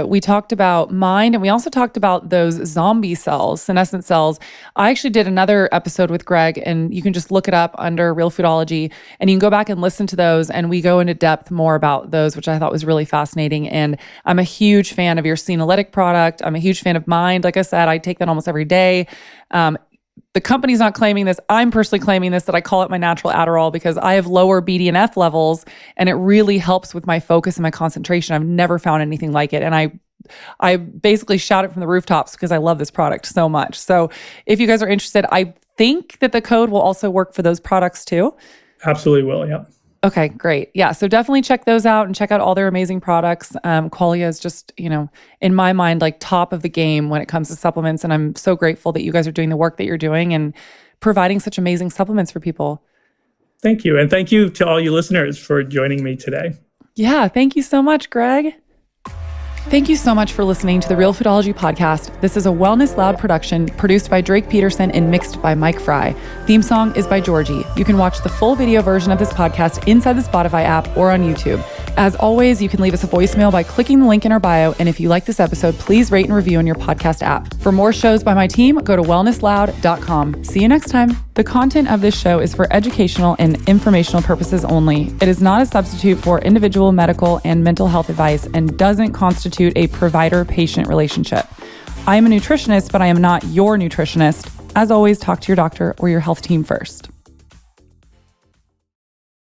we talked about mind and we also talked about those zombie cells, senescent cells. I actually did another episode with Greg and you can just look it up under Realfoodology and you can go back and listen to those. And we go into depth more about those, which I thought was really fascinating. And I'm a huge fan of your Senolytic product. I'm a huge fan of Mind. Like I said, I take that almost every day. The company's not claiming this. I'm personally claiming this, that I call it my natural Adderall because I have lower BDNF levels and it really helps with my focus and my concentration. I've never found anything like it. And I basically shout it from the rooftops because I love this product so much. So if you guys are interested, I think that the code will also work for those products too. Absolutely will, yeah. Okay, great. Yeah, so definitely check those out and check out all their amazing products. Qualia is just, in my mind, like top of the game when it comes to supplements. And I'm so grateful that you guys are doing the work that you're doing and providing such amazing supplements for people. Thank you. And thank you to all you listeners for joining me today. Yeah, thank you so much, Greg. Thank you so much for listening to the Realfoodology podcast. This is a Wellness Loud production produced by Drake Peterson and mixed by Mike Fry. Theme song is by Georgie. You can watch the full video version of this podcast inside the Spotify app or on YouTube. As always, you can leave us a voicemail by clicking the link in our bio. And if you like this episode, please rate and review on your podcast app. For more shows by my team, go to wellnessloud.com. See you next time. The content of this show is for educational and informational purposes only. It is not a substitute for individual medical and mental health advice and doesn't constitute a provider-patient relationship. I am a nutritionist, but I am not your nutritionist. As always, talk to your doctor or your health team first.